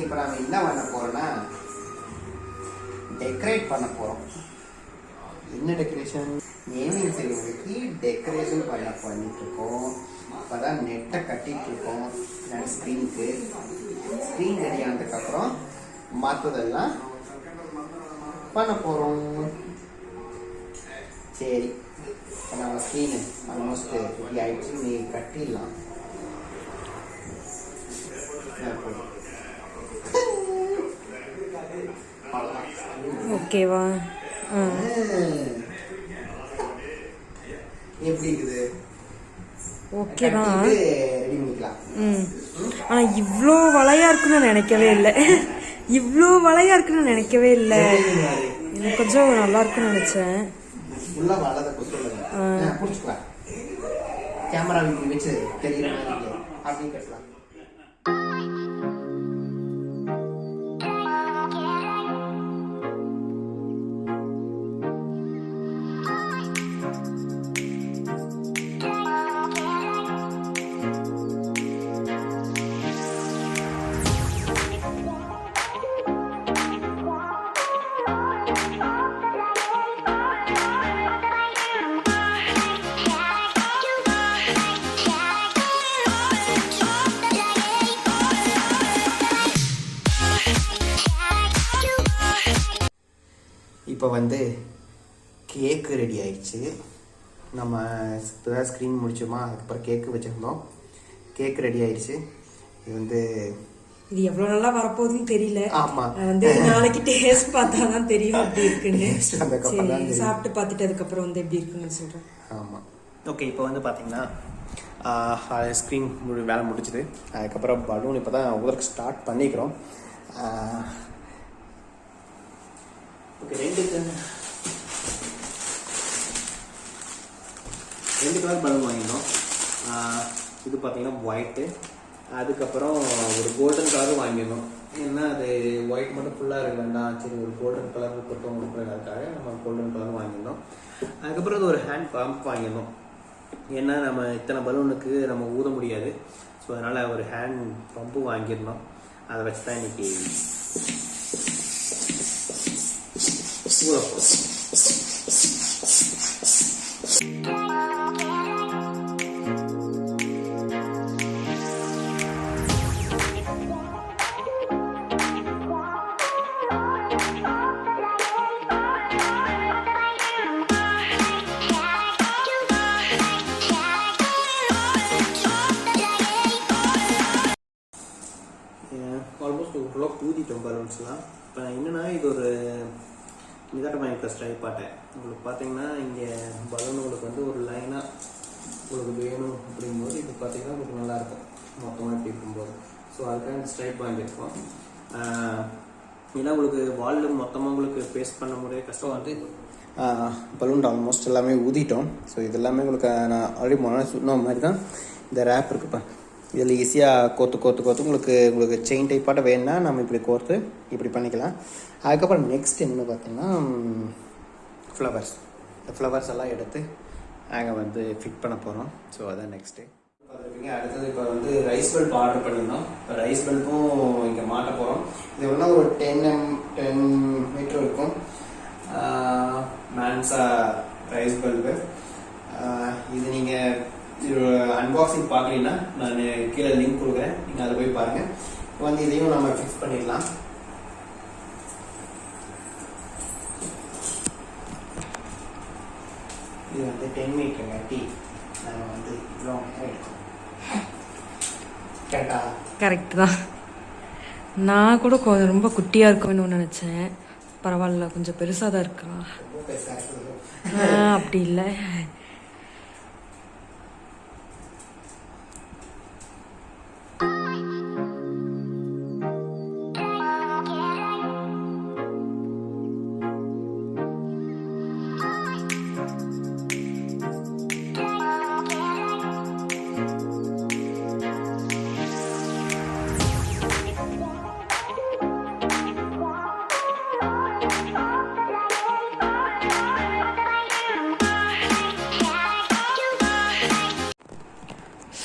இப்போ நம்ம என்ன பண்ண போறோம்னா டெக்கரேட் பண்ண போறோம். என்ன டெக்கரேஷன்? நேமிங் செரிமனிக்கு டெக்கரேஷன் பண்ணிட்டு இருக்கோம். இப்போதான் நெட்டை கட்டிட்டு இருக்கோம். ஸ்க்ரீனுக்கு ஸ்க்ரீன் ரெடி ஆனதுக்கப்புறம் மற்றதெல்லாம் பண்ண போகிறோம். சரி, இப்போ நம்ம ஸ்க்ரீனு ஆல்மோஸ்ட் இப்படி ஆயிடுச்சு. நீ கட்டிடலாம். ஓகேவா? எப்படி இருக்குது? ஓகே தான். ரெடி பண்ணிக்கலாம். ஆனால் இவ்வளோ வளையா இருக்குன்னு நினைக்கவே இல்லை. இவ்வளோ வளையா இருக்குன்னு நினைக்கவே இல்லை. எனக்கு கொஞ்சம் நல்லா இருக்குன்னு நினைச்சேன். கேமரா வச்சு தெரியுற மாதிரி அப்படி கட்டலாம். இப்போ வந்து கேக்கு ரெடி ஆயிடுச்சு. நம்ம இப்போ ஸ்க்ரீன் முடிச்சோமா, அதுக்கப்புறம் கேக்கு வச்சுருந்தோம். கேக்கு ரெடி ஆயிடுச்சு. இது வந்து இது எவ்வளோ நல்லா வரப்போகுதுன்னு தெரியல. ஆமாம், வந்து நாளைக்கு டேஸ்ட் பார்த்தா தான் தெரியும் எப்படி இருக்குன்னு. சாப்பிட்டு பார்த்துட்டு அதுக்கப்புறம் வந்து எப்படி இருக்குன்னு சொல்கிறேன். ஆமாம். ஓகே, இப்போ வந்து பார்த்தீங்கன்னா ஸ்க்ரீன் வேலை முடிச்சுது. அதுக்கப்புறம் பலூன் இப்போ தான் ஊருக்கு ஸ்டார்ட் பண்ணிக்கிறோம். ஓகே, ரெண்டு கலர் பலூன் வாங்கினோம். இது பார்த்தீங்கன்னா ஒயிட்டு, அதுக்கப்புறம் ஒரு கோல்டன் கலரும் வாங்கியிருந்தோம். ஏன்னா அது ஒயிட் மட்டும் ஃபுல்லாக இருக்க வேண்டாம், சரி ஒரு கோல்டன் கலர் கொடுத்தோம் கொடுக்குறதுக்காக நம்ம கோல்டன் கலர் வாங்கியிருந்தோம். அதுக்கப்புறம் அது ஒரு ஹேண்ட் பம்ப் வாங்கியிருந்தோம். ஏன்னா நம்ம இத்தனை பலூனுக்கு நம்ம ஊத முடியாது. ஸோ அதனால் ஒரு ஹேண்ட் பம்பு வாங்கியிருந்தோம். அதை வச்சு தான் இன்னைக்கு ஊத போகிறோம். ஆல்மோஸ்ட் ஓரளவு ஊதிட்டோம் பலூன்ஸ்லாம். இப்போ என்னென்னா இது ஒரு நிதாட்டம் வாங்கி ட்ரை பார்த்தேன். உங்களுக்கு பார்த்தீங்கன்னா இங்கே பலூன் உங்களுக்கு வந்து ஒரு லைனாக உங்களுக்கு வேணும் அப்படிங்கும்போது இது பார்த்தீங்கன்னா உங்களுக்கு நல்லாயிருக்கும் மொத்தமாக இப்படி இருக்கும்போது. ஸோ அதுக்காக இந்த ஸ்ட்ரைப் வாங்கியிருக்கோம். ஏன்னா உங்களுக்கு வால்யூம் மொத்தமாக உங்களுக்கு பேஸ்ட் பண்ண முடியாது, கஷ்டம். வந்து பலூன் ஆல்மோஸ்ட் எல்லாமே ஊதிட்டோம். ஸோ இது எல்லாமே உங்களுக்கு நான் ஆல்ரெடி சொன்ன மாதிரி தான் இந்த ரேப் இருக்குப்பா. இதில் ஈஸியாக கோர்த்து உங்களுக்கு செயின் டைப்பாட்ட வேணுன்னா நம்ம இப்படி கோர்த்து இப்படி பண்ணிக்கலாம். அதுக்கப்புறம் நெக்ஸ்ட் என்ன பார்த்தீங்கன்னா ஃப்ளவர்ஸ். இந்த ஃப்ளவர்ஸ் எல்லாம் எடுத்து நாங்கள் வந்து ஃபிட் பண்ண போகிறோம். ஸோ அதான் நெக்ஸ்ட்டு பார்த்துருப்பீங்க. அடுத்தது இப்போ வந்து ரைஸ் பல்ப் ஆர்டர் பண்ணியிருந்தோம். இப்போ ரைஸ் பல்பும் இங்கே மாட்ட போகிறோம். இது வேணா ஒரு 10 மீட்டர் இருக்கும். மேன்ஸா ரைஸ் பல்பு. இது நீங்கள் அன்பாக்சிங் பார்க்கலீங்கன்னா நான் கீழே லிங்க் கொடுக்குறேன், நீங்கள் அதை போய் பாருங்கள். வந்து இதையும் நம்ம ஃபிக்ஸ் பண்ணிடலாம். இது வந்து 10 மீட்டருங்க டீ. நாங்கள் வந்து இவ்வளோ எடுக்கணும். கரெக்டா? கரெக்ட் தான். நான் கூட ரொம்ப குட்டியாக இருக்கும்னு நினச்சேன். பரவாயில்ல, கொஞ்சம் பெருசாக தான் இருக்கா. ரொம்ப பெருசாக இருக்குது. அப்படி இல்லை.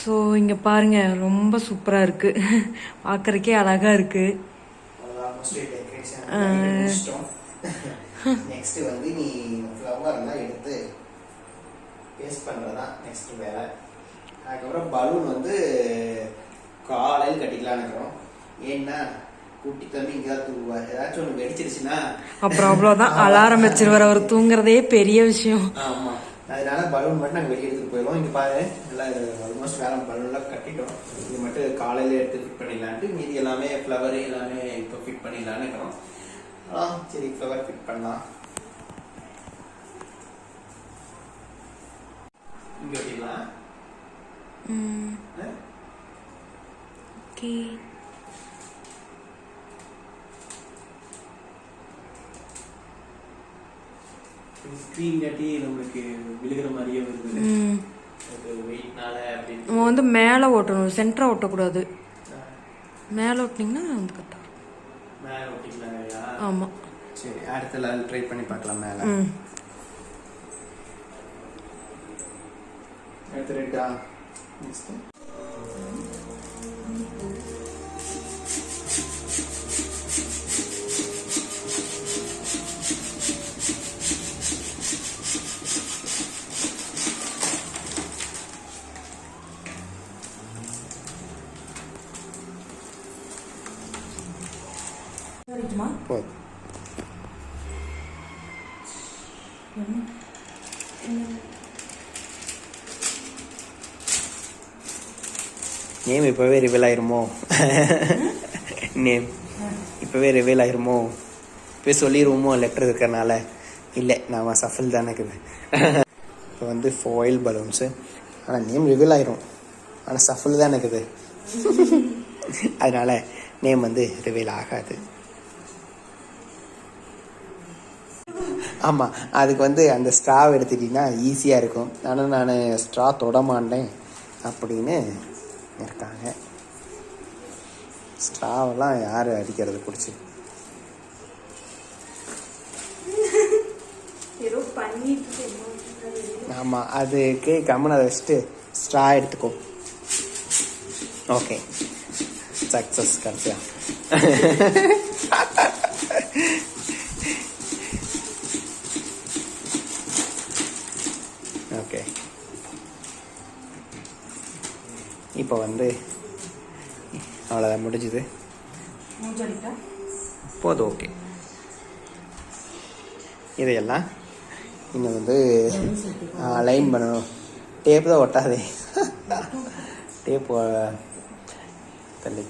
ஸோ இங்கே பாருங்கள், ரொம்ப சூப்பராக இருக்குது. பார்க்குறக்கே அழகாக இருக்குது. மோஸ்ட்லி டெக்கரேஷன் நெக்ஸ்ட் வந்து நீ ஃப்ளவர்லாம் எடுத்து பேஸ்ட் பண்ணுறதான் நெக்ஸ்ட் வேலை. அதுக்கப்புறம் பலூன் வந்து காலையில் கட்டிக்கலான்னு இருக்கிறோம். ஏன்னா குட்டி தம்பி இங்கே தூங்குவார், ஏதாச்சும் ஒன்று வெடிச்சிருச்சுன்னா அப்புறம் அவ்வளோதான் அலாரம் வச்சிருவார். அவர் தூங்குறதே பெரிய விஷயம். ஆமாம், அதனால பலூன் மட்டும் நாங்கள் வெளியே எடுத்துகிட்டு போயிடுவோம். இங்கே பாரு எல்லாம் ஆல்மோஸ்ட் வேலை பலூன்லாம் கட்டிட்டோம். இது மட்டும் காலையில் எடுத்து ஃபிட் பண்ணிடலான்ட்டு மீதி எல்லாமே ஃப்ளவர் எல்லாமே இப்போ ஃபிட் பண்ணிடலான்னு இருக்கிறோம். சரி ஃப்ளவர் ஃபிட் பண்ணலாம். இங்கே ஒட்டிடலாம். ஓகே, ஸ்க்ரீன் கட்டி நம்மளுக்கு விழுகிற மாதிரியே வருது. வெயிட்னால அப்படின்னு நம்ம வந்து மேலே ஓட்டணும், சென்டரா ஓட்டக்கூடாது. மேலே ஓட்டினீங்கன்னா வந்து கரெக்டாக மேலே ஓட்டிக்கலாம். ஆமாம், சரி அடுத்த லெவல் ட்ரை பண்ணி பார்க்கலாம். மேலே அடுத்த ரெட்டா நெக்ஸ்ட் போதும். நேம் இப்போவே ரிவீல் ஆயிருமோ? நேம் இப்போவே ரிவீல் ஆயிருமோ? இப்போ சொல்லிடுவோமோ லெட்டர் இருக்கிறனால? இல்லை, நான் சஃபில் தானே இருக்குது. இப்போ வந்து ஃபாயில் பலூன்ஸு, ஆனால் நேம் ரிவீல் ஆயிரும், ஆனால் சஃபில் தான் இருக்குது. அதனால் நேம் வந்து ரிவீல் ஆகாது. ஆமாம், அதுக்கு வந்து அந்த ஸ்ட்ராவ் எடுத்துட்டிங்கன்னா ஈஸியாக இருக்கும். ஆனால் நான் ஸ்ட்ரா தொட மாட்டேன் அப்படின்னு இருக்காங்க. ஸ்ட்ராவெல்லாம் யார் அடிக்கிறது பிடிச்சி? ஆமாம், அதுக்கு கம்மன் அதை வச்சுட்டு ஸ்ட்ரா எடுத்துக்கோ. ஓகே, சக்ஸஸ் கடைசியா. ஓகே, இப்போ வந்து அவ்வளோதான், முடிஞ்சுது. போதும். ஓகே, இதையெல்லாம் இன்னும் வந்து லைன் பண்ணணும். டேப் தான் ஒட்டாதே, டேப் தள்ளி